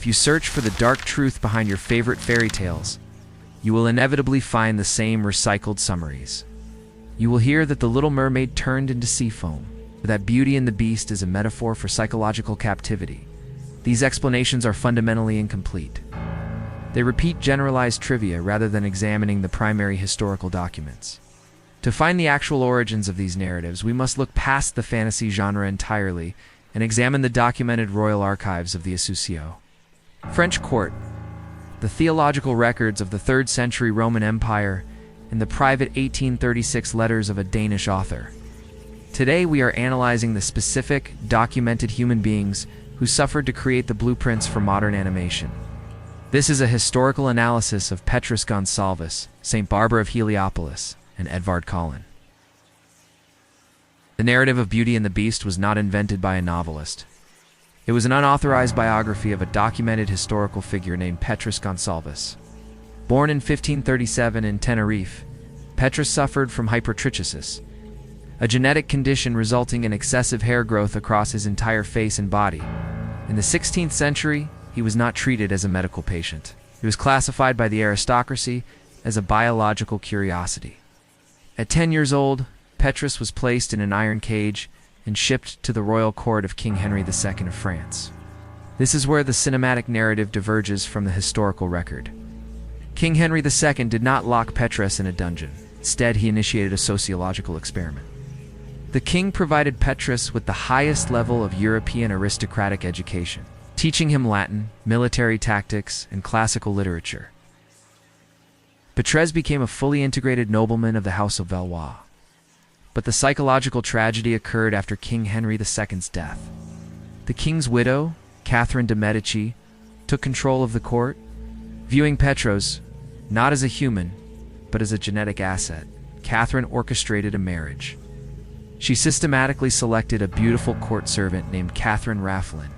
If you search for the dark truth behind your favorite fairy tales, you will inevitably find the same recycled summaries. You will hear that the Little Mermaid turned into sea foam, or that Beauty and the Beast is a metaphor for psychological captivity. These explanations are fundamentally incomplete. They repeat generalized trivia rather than examining the primary historical documents. To find the actual origins of these narratives, we must look past the fantasy genre entirely and examine the documented royal archives of the Asusio. French court, the theological records of the 3rd century Roman Empire, and the private 1836 letters of a Danish author. Today we are analyzing the specific, documented human beings who suffered to create the blueprints for modern animation. This is a historical analysis of Petrus Gonsalvus, St. Barbara of Heliopolis, and Edvard Collin. The narrative of Beauty and the Beast was not invented by a novelist. It was an unauthorized biography of a documented historical figure named Petrus Gonsalvus. Born in 1537 in Tenerife, Petrus suffered from hypertrichosis, a genetic condition resulting in excessive hair growth across his entire face and body. In the 16th century, he was not treated as a medical patient. He was classified by the aristocracy as a biological curiosity. At 10 years old, Petrus was placed in an iron cage and shipped to the royal court of King Henry II of France. This is where the cinematic narrative diverges from the historical record. King Henry II did not lock Petrus in a dungeon. Instead, he initiated a sociological experiment. The king provided Petrus with the highest level of European aristocratic education, teaching him Latin, military tactics, and classical literature. Petrus became a fully integrated nobleman of the House of Valois. But the psychological tragedy occurred after King Henry II's death. The king's widow, Catherine de Medici, took control of the court, viewing Petrus not as a human, but as a genetic asset. Catherine orchestrated a marriage. She systematically selected a beautiful court servant named Catherine Rafflin.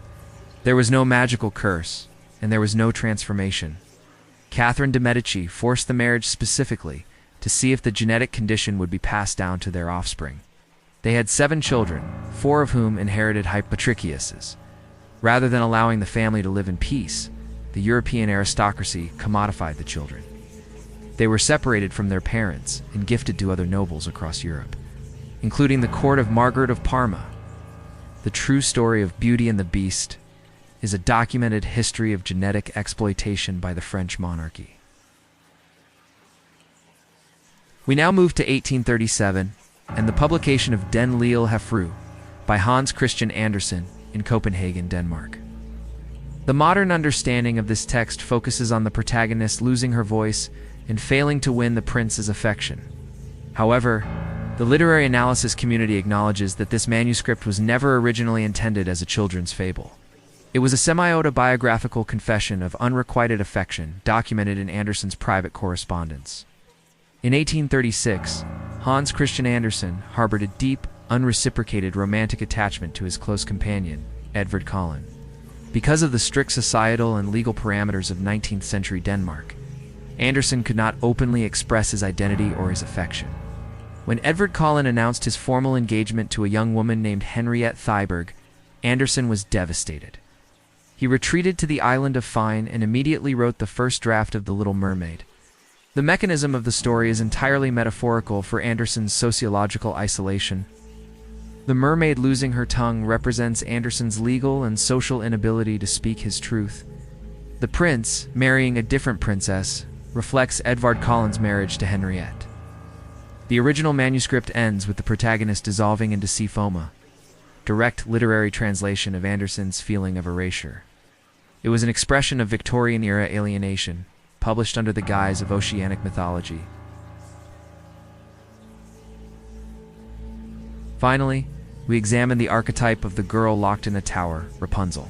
There was no magical curse, and there was no transformation. Catherine de Medici forced the marriage specifically to see if the genetic condition would be passed down to their offspring. They had 7 children, 4 of whom inherited hypertrichosis. Rather than allowing the family to live in peace, the European aristocracy commodified the children. They were separated from their parents and gifted to other nobles across Europe, including the court of Margaret of Parma. The true story of Beauty and the Beast is a documented history of genetic exploitation by the French monarchy. We now move to 1837 and the publication of Den Lille Herfru by Hans Christian Andersen in Copenhagen, Denmark. The modern understanding of this text focuses on the protagonist losing her voice and failing to win the prince's affection. However, the literary analysis community acknowledges that this manuscript was never originally intended as a children's fable. It was a semi-autobiographical confession of unrequited affection documented in Andersen's private correspondence. In 1836, Hans Christian Andersen harbored a deep, unreciprocated romantic attachment to his close companion, Edvard Collin. Because of the strict societal and legal parameters of 19th century Denmark, Andersen could not openly express his identity or his affection. When Edvard Collin announced his formal engagement to a young woman named Henriette Thyberg, Andersen was devastated. He retreated to the island of Fyn and immediately wrote the first draft of The Little Mermaid. The mechanism of the story is entirely metaphorical for Andersen's sociological isolation. The mermaid losing her tongue represents Andersen's legal and social inability to speak his truth. The prince, marrying a different princess, reflects Edvard Collin's marriage to Henriette. The original manuscript ends with the protagonist dissolving into sea foam, direct literary translation of Andersen's feeling of erasure. It was an expression of Victorian-era alienation, published under the guise of oceanic mythology. Finally, we examine the archetype of the girl locked in a tower, Rapunzel.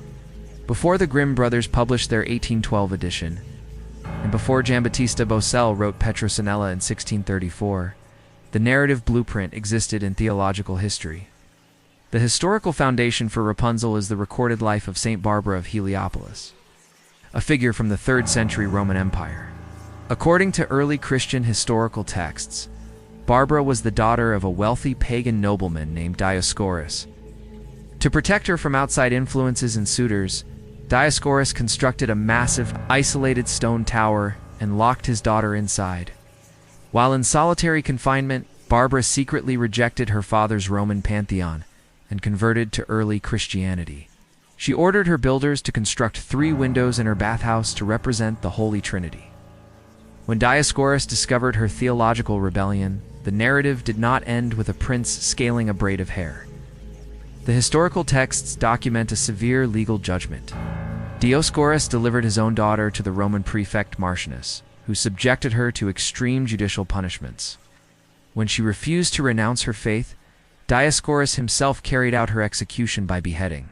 Before the Grimm brothers published their 1812 edition, and before Giambattista Boscel wrote Petronella in 1634, the narrative blueprint existed in theological history. The historical foundation for Rapunzel is the recorded life of Saint Barbara of Heliopolis, a figure from the 3rd century Roman Empire. According to early Christian historical texts, Barbara was the daughter of a wealthy pagan nobleman named Dioscorus. To protect her from outside influences and suitors, Dioscorus constructed a massive, isolated stone tower and locked his daughter inside. While in solitary confinement, Barbara secretly rejected her father's Roman pantheon and converted to early Christianity. She ordered her builders to construct 3 windows in her bathhouse to represent the Holy Trinity. When Dioscorus discovered her theological rebellion, the narrative did not end with a prince scaling a braid of hair. The historical texts document a severe legal judgment. Dioscorus delivered his own daughter to the Roman prefect Martianus, who subjected her to extreme judicial punishments. When she refused to renounce her faith, Dioscorus himself carried out her execution by beheading.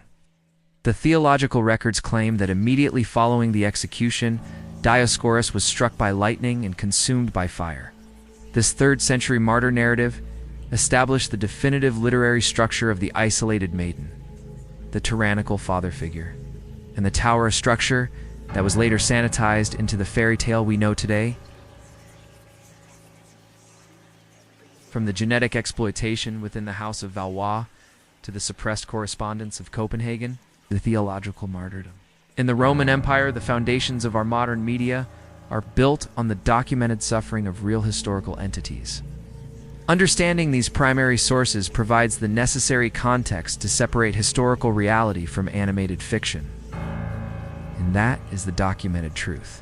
The theological records claim that immediately following the execution, Dioscorus was struck by lightning and consumed by fire. This 3rd-century martyr narrative established the definitive literary structure of the isolated maiden, the tyrannical father figure, and the tower structure that was later sanitized into the fairy tale we know today. From the genetic exploitation within the House of Valois to the suppressed correspondence of Copenhagen, the theological martyrdom. In the Roman Empire, the foundations of our modern media are built on the documented suffering of real historical entities. Understanding these primary sources provides the necessary context to separate historical reality from animated fiction. And that is the documented truth.